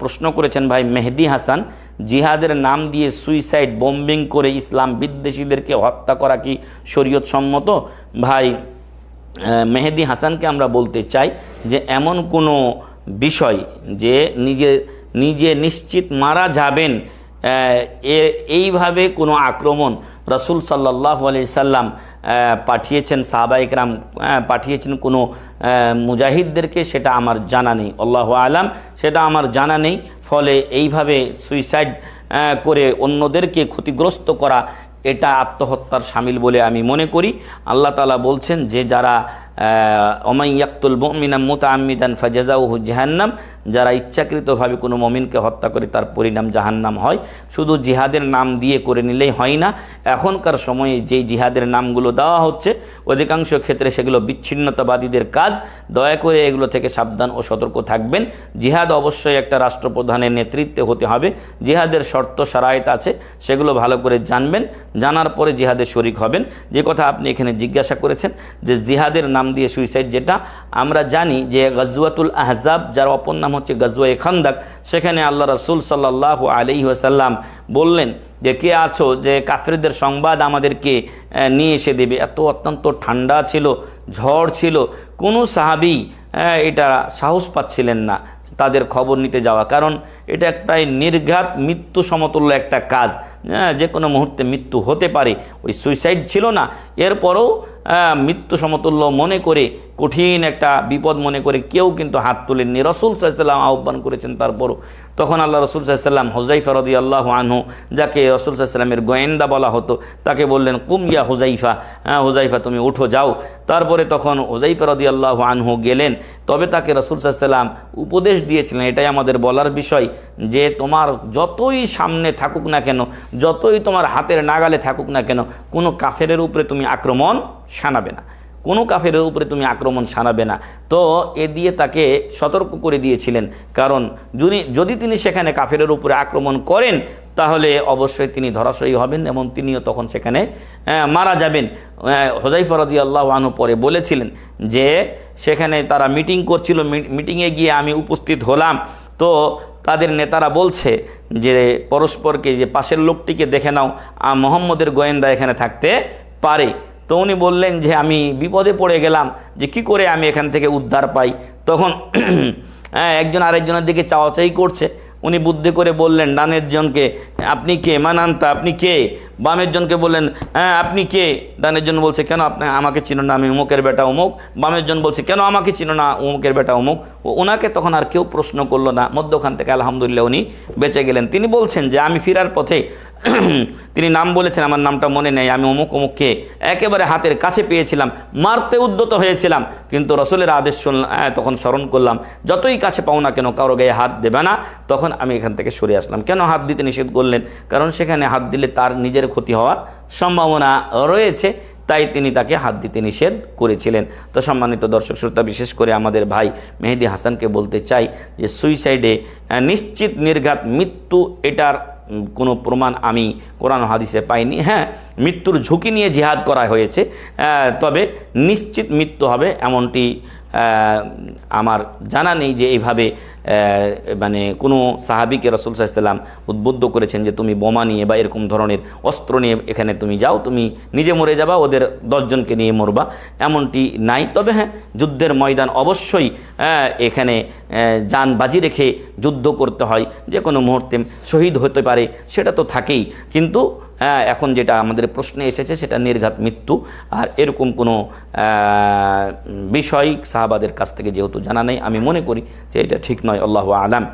প্রশ্ন করেছেন ভাই মেহেদী হাসান, জিহাদের নাম দিয়ে সুইসাইড বোম্বিং করে ইসলাম বিদ্বেষীদেরকে হত্যা করা কি শরীয়ত সম্মত? ভাই মেহেদী হাসানকে আমরা বলতে চাই যে এমন কোনো বিষয় যে নিজে নিশ্চিত মারা যাবেন এইভাবে কোনো আক্রমণ রাসূল সাল্লাল্লাহু আলাইহি সাল্লাম পাঠিয়েছেন, সাহাবায়ে কেরাম পাঠিয়েছেন কোনো মুজাহিদদেরকে, সেটা আমার জানা নেই। আল্লাহু আলাম, সেটা আমার জানা নেই। ফলে এইভাবে সুইসাইড করে অন্যদেরকে ক্ষতিগ্রস্ত করা এটা আত্মহত্যার শামিল বলে আমি মনে করি। আল্লাহ তাআলা বলছেন যে যারা ওমান ইয়াকতুল মুমিনা মুতাআম্মিদান ফাজাযাউহু জাহান্নাম, যারা ইচ্ছাকৃতভাবে কোনো মুমিনকে হত্যা করে তার পরিণাম জাহান্নাম হয়। শুধু জিহাদের নাম দিয়ে করে নিলেই হয় না, এখনকার সময়ে যেই জিহাদের নামগুলো দেওয়া হচ্ছে অধিকাংশ ক্ষেত্রে সেগুলো বিচ্ছিন্নতাবাদীদের কাজ। দয়া করে এগুলো থেকে সাবধান ও সতর্ক থাকবেন। জিহাদ অবশ্যই একটা রাষ্ট্রপ্রধানের নেতৃত্বে হতে হবে। জিহাদের শর্ত শারায়েত আছে, সেগুলো ভালো করে জানবেন, জানার পরে জিহাদে শরিক হবেন। যে কথা আপনি এখানে জিজ্ঞাসা করেছেন যে জিহাদের নাম দিয়ে সুইসাইড, যেটা আমরা জানি যে গজওয়াতুল আহজাব, যার অপর নাম হচ্ছে গজওয়ায়ে খান্দাক, সেখানে আল্লাহ রাসূল সাল্লাল্লাহু আলাইহি ওয়াসাল্লাম বললেন যে কে আছো যে কাফেরদের সংবাদ আমাদেরকে নিয়ে এসে দেবে। এত অত্যন্ত ঠান্ডা ছিল, ঝড় ছিল, কোনো সাহাবী এটা সাহস পাচ্ছিলেন না তাদের খবর নিতে যাওয়া, কারণ এটা প্রায় নির্ঘাত মৃত্যু সমতুল্য একটা কাজ। যে কোনো মুহূর্তে মৃত্যু হতে পারে। ওই সুইসাইড ছিল না, এরপরও মৃত্যু সমতুল্য মনে করে, কঠিন একটা বিপদ মনে করে কেউ কিন্তু হাত তুলেননি। রাসূল সাল্লাল্লাহু আলাইহি ওয়াসাল্লাম আহ্বান করেছেন, তারপরও তখন আল্লাহ রাসূল সাল্লাল্লাহু আলাইহি ওয়াসাল্লাম হুযাইফা রাদিয়াল্লাহু আনহু, যাকে রাসূল সাল্লাল্লাহু আলাইহি ওয়াসাল্লামের গোয়েন্দা বলা হতো, তাকে বললেন কুম ইয়া হুযাইফা, হুযাইফা তুমি উঠো যাও। তারপরে তখন হুযাইফা রাদিয়াল্লাহু আনহু গেলেন। তবে তাকে রাসূল সাল্লাল্লাহু আলাইহি ওয়াসাল্লাম উপদেশ দিয়েছিলেন, এটাই আমাদের বলার বিষয়, যে তোমার যতই সামনে থাকুক না কেন, যতই তোমার হাতের নাগালে থাকুক না কেন, কোনো কাফেরের উপরে তুমি আক্রমণ শানাবে না, কোনো কাফেরের উপরে তুমি আক্রমণ শানাবে না। তো এ দিয়ে তাকে সতর্ক করে দিয়েছিলেন, কারণ যদি তিনি সেখানে কাফেরের উপরে আক্রমণ করেন তাহলে অবশ্যই তিনি ধরাশয়ী হবেন এবং তিনিও তখন সেখানে মারা যাবেন। হুযাইফা রাদিয়াল্লাহু আনহু পরে বলেছিলেন যে সেখানে তারা মিটিং করছিল, মিটিংয়ে গিয়ে আমি উপস্থিত হলাম, তো তাদের নেতারা বলছে যে পরস্পরকে যে পাশের লোকটিকে দেখে নাও, মুহাম্মদের গোয়েন্দা এখানে থাকতে পারে। তো উনি বললেন যে আমি বিপদে পড়ে গেলাম, যে কি করে আমি এখান থেকে উদ্ধার পাই। তখন একজন আরেকজনের দিকে চাওয়াচাই করছে। উনি বুদ্ধি করে বললেন ডানের জনকে, আপনি কে? মানান্তা, আপনি কে? বামের জনকে বললেন, হ্যাঁ আপনি কে? ডানের জন বলছে, কেন আপনি আমাকে চিনো না, আমি অমুকের বেটা অমুক। বামের জন বলছে, কেন আমাকে চিনো না, অমুকের বেটা অমুক। ওনাকে তখন আর কেউ প্রশ্ন করলো না। মধ্যখান থেকে আলহামদুলিল্লাহ উনি বেঁচে গেলেন। তিনি বলছেন যে আমি ফেরার পথে তিনি নাম বলেছেন, আমার নামটা মনে নেই, আমি অমুক অমুককে একেবারে হাতের কাছে পেয়েছিলাম, মারতে উদ্যত হয়েছিলাম, কিন্তু রাসূলের আদেশ শুনলাম, তখন স্মরণ করলাম যতই কাছে পাও না কেন কারো গায়ে হাত দেবে না। তখন আমি এখান থেকে সরে আসলাম। কেন হাত দিতে নিষেধ করলেন? কারণ সেখানে হাত দিলে তার নিজের ক্ষতি হওয়ার সম্ভাবনা রয়েছে, তাই তিনি তাকে হাত দিতে নিষেধ করেছিলেন। তো সম্মানিত দর্শক শ্রোতা, বিশেষ করে আমাদের ভাই মেহেদী হাসানকে বলতে চাই যে সুইসাইডে নিশ্চিত নির্ঘাত মৃত্যু, এটার কোনো প্রমাণ আমি কোরআন হাদিসে পাইনি। হ্যাঁ, মৃত্যুর ঝুঁকি নিয়ে জিহাদ করা হয়েছে, তবে নিশ্চিত মৃত্যু হবে এমনটি আমার জানা নেই যে এইভাবে মানে কোনো সাহাবীকে রাসূল সাল্লাল্লাহু আলাইহি ওয়াসাল্লাম উদ্বুদ্ধ করেছেন যে তুমি বোমা নিয়ে বা এরকম ধরনের অস্ত্র নিয়ে এখানে তুমি যাও, তুমি নিজে মরে যাবা, ওদের 10 জনকে নিয়ে মরবা, এমনটি নাই। তবে হ্যাঁ, যুদ্ধের ময়দান অবশ্যই এখানে জান বাজি রেখে যুদ্ধ করতে হয়, যে কোনো মুহূর্তে শহীদ হতে পারে, সেটা তো থাকেই। কিন্তু এখন যেটা আমাদের প্রশ্নে এসেছে সেটা নির্ঘাত মৃত্যু, আর এরকম কোনো বিষয় সাহাবাদের কাছ থেকে যেহেতু জানা নেই, আমি মনে করি যে এটা ঠিক নয়। আল্লাহু আলাম।